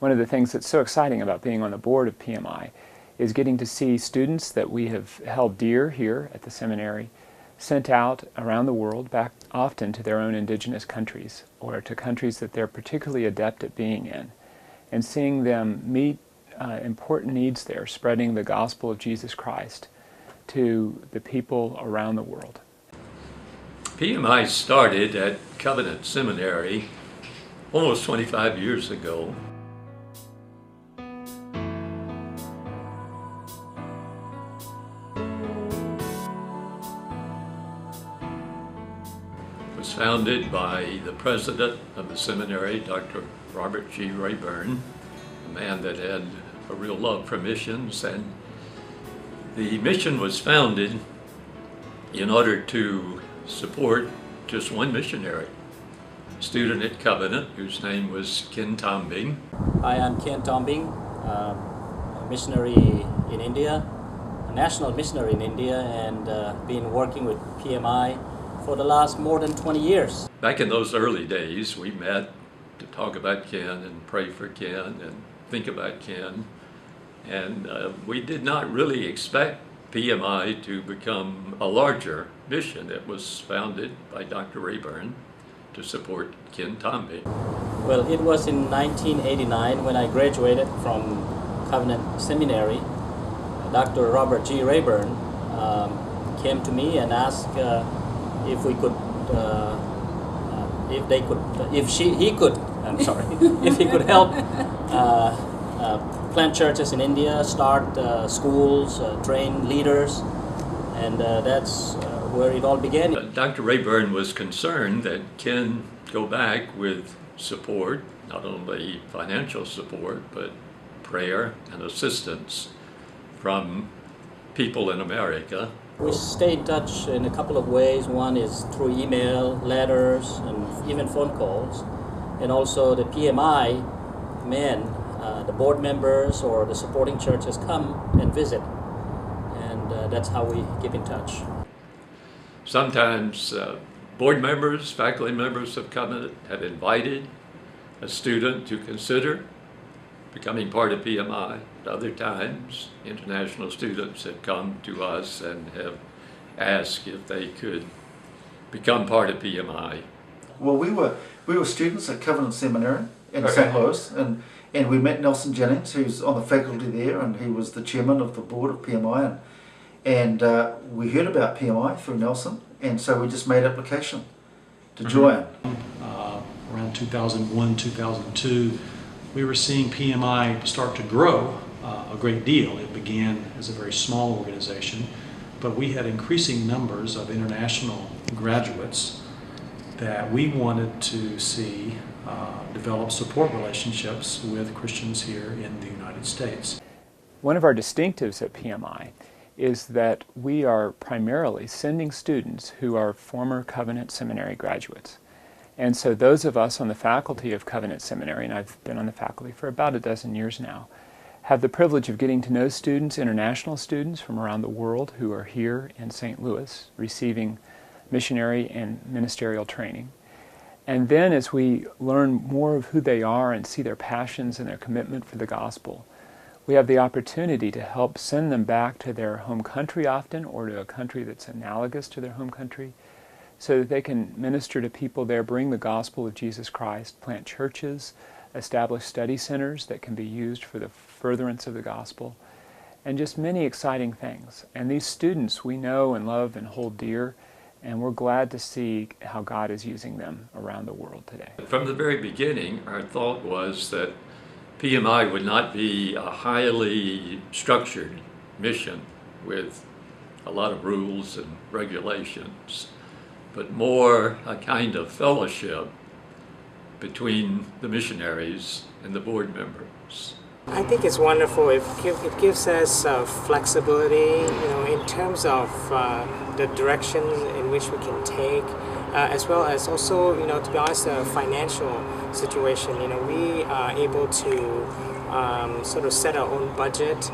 one of the things that's so exciting about being on the board of PMI is getting to see students that we have held dear here at the seminary sent out around the world, back often to their own indigenous countries or to countries that they're particularly adept at being in, and seeing them meet important needs there, spreading the gospel of Jesus Christ to the people around the world. PMI started at Covenant Seminary almost 25 years ago. It was founded by the president of the seminary, Dr. Robert G. Rayburn, a man that had a real love for missions, and the mission was founded in order to support just one missionary, a student at Covenant whose name was Ken Tombing. Hi, I'm Ken Tombing, a missionary in India, a national missionary in India, and been working with PMI for the last more than 20 years. Back in those early days, we met to talk about Ken and pray for Ken and think about Ken, and we did not really expect PMI to become a larger mission. It was founded by Dr. Rayburn to support Ken Tombing. Well, it was in 1989 when I graduated from Covenant Seminary. Dr. Robert G. Rayburn came to me and asked if we could, if he could help plant churches in India, start schools, train leaders, and that's where it all began. Dr. Rayburn was concerned that Ken go back with support, not only financial support, but prayer and assistance from people in America. We stay in touch in a couple of ways. One is through email, letters, and even phone calls. And also the PMI men, the board members or the supporting churches come and visit. And that's how we keep in touch. Sometimes board members, faculty members of Covenant have invited a student to consider becoming part of PMI. Other times, international students have come to us and have asked if they could become part of PMI. Well, we were students at Covenant Seminary in St. Louis, and we met Nelson Jennings, who's on the faculty there, and he was the chairman of the board of PMI, and we heard about PMI through Nelson, and so we just made application to join. Around 2001, 2002, we were seeing PMI start to grow a great deal. It began as a very small organization, but we had increasing numbers of international graduates that we wanted to see develop support relationships with Christians here in the United States. One of our distinctives at PMI is that we are primarily sending students who are former Covenant Seminary graduates. And so those of us on the faculty of Covenant Seminary, and I've been on the faculty for about a dozen years now, have the privilege of getting to know students, international students from around the world who are here in St. Louis receiving missionary and ministerial training. And then as we learn more of who they are and see their passions and their commitment for the gospel, we have the opportunity to help send them back to their home country often, or to a country that's analogous to their home country, so that they can minister to people there, bring the gospel of Jesus Christ, plant churches, establish study centers that can be used for the furtherance of the gospel, and just many exciting things. And these students we know and love and hold dear, and we're glad to see how God is using them around the world today. From the very beginning, our thought was that PMI would not be a highly structured mission with a lot of rules and regulations, but more a kind of fellowship between the missionaries and the board members. I think it's wonderful. It gives us flexibility, in terms of the direction in which we can take, as well as also, to be honest, the financial situation. We are able to sort of set our own budget,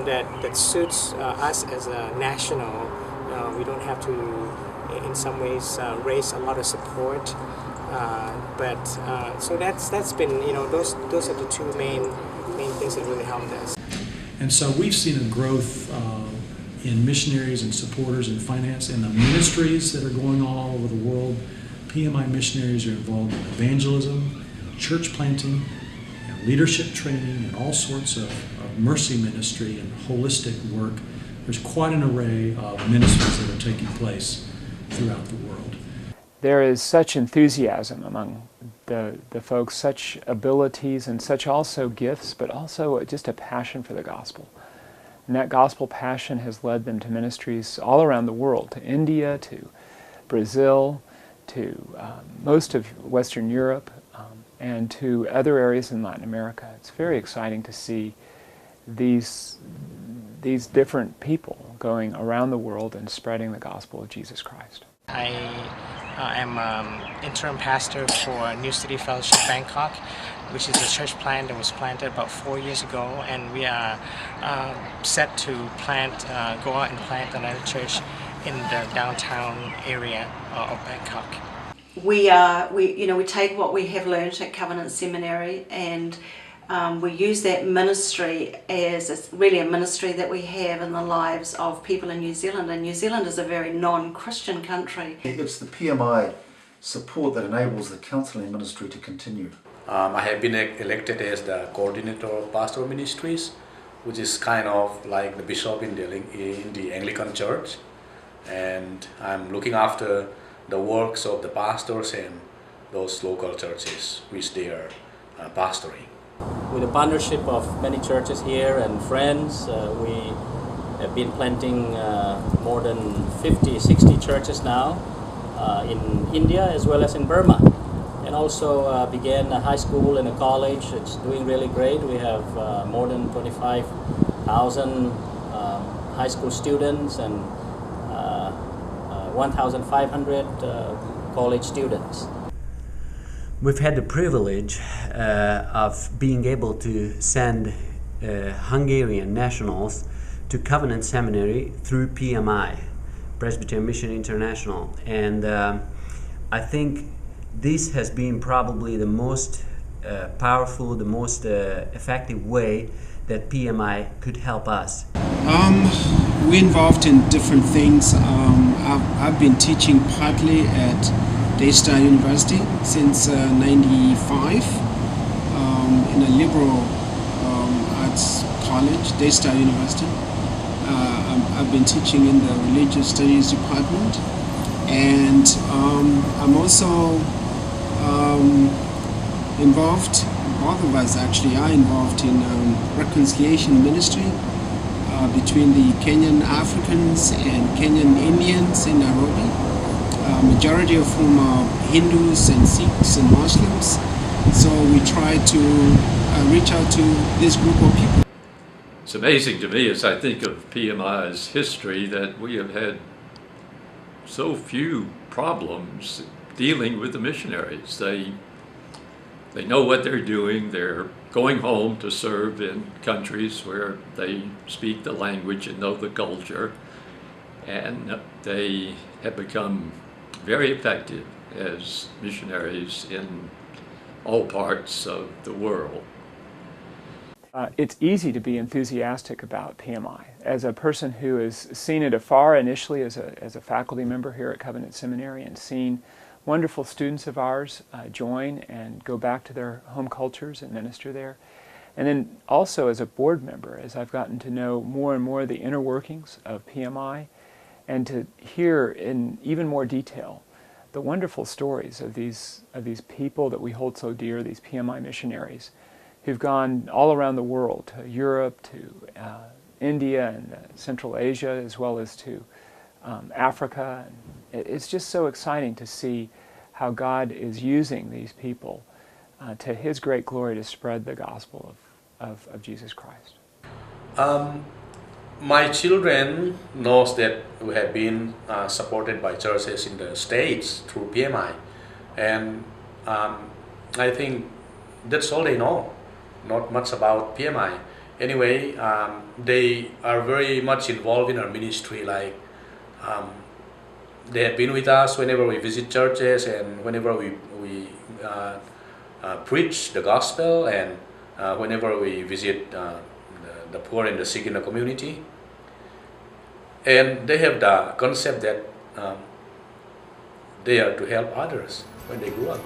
that suits us as a national. We don't have to, in some ways, raise a lot of support. So that's been, those are the two main things that really helped us. And so we've seen a growth in missionaries and supporters in finance and the ministries that are going on all over the world. PMI missionaries are involved in evangelism, church planting, leadership training, and all sorts of mercy ministry and holistic work. There's quite an array of ministries that are taking place throughout the world. There is such enthusiasm among the folks, such abilities and such also gifts, but also just a passion for the gospel. And that gospel passion has led them to ministries all around the world, to India, to Brazil, to most of Western Europe, and to other areas in Latin America. It's very exciting to see these different people going around the world and spreading the gospel of Jesus Christ. I am interim pastor for New City Fellowship Bangkok, which is a church plant that was planted about 4 years ago, and we are set to go out and plant another church in the downtown area of Bangkok. We take what we have learned at Covenant Seminary, and we use that ministry as really a ministry that we have in the lives of people in New Zealand. And New Zealand is a very non-Christian country. It's the PMI support that enables the counselling ministry to continue. I have been elected as the coordinator of pastoral ministries, which is kind of like the bishop in the Anglican Church, and I'm looking after the works of the pastors and those local churches which they are pastoring. With a partnership of many churches here and friends, we have been planting more than 50, 60 churches now in India as well as in Burma. And also began a high school and a college. It's doing really great. We have more than 25,000 high school students and 1,500 college students. We've had the privilege of being able to send Hungarian nationals to Covenant Seminary through PMI, Presbyterian Mission International, and I think this has been probably the most powerful, the most effective way that PMI could help us. We're involved in different things. I've been teaching partly at Daystar University since '95 in a liberal arts college, Daystar University. I've been teaching in the religious studies department, and I'm also involved, both of us actually are involved in reconciliation ministry between the Kenyan Africans and Kenyan Indians in Nairobi, majority of whom are Hindus and Sikhs and Muslims. So we try to reach out to this group of people. It's amazing to me as I think of PMI's history that we have had so few problems dealing with the missionaries. They know what they're doing. They're going home to serve in countries where they speak the language and know the culture, and they have become very effective as missionaries in all parts of the world. It's easy to be enthusiastic about PMI. As a person who has seen it afar initially as a faculty member here at Covenant Seminary and seen wonderful students of ours join and go back to their home cultures and minister there. And then also as a board member, as I've gotten to know more and more the inner workings of PMI, and to hear in even more detail the wonderful stories of these people that we hold so dear, these PMI missionaries, who've gone all around the world, to Europe, to India and Central Asia, as well as to Africa. It's just so exciting to see how God is using these people to His great glory to spread the gospel of Jesus Christ. My children knows that we have been supported by churches in the States through PMI, and I think that's all they know. Not much about PMI. Anyway, they are very much involved in our ministry, like they have been with us whenever we visit churches and whenever we preach the gospel, and whenever we visit the poor and the sick in the community. And they have the concept that they are to help others when they grow up.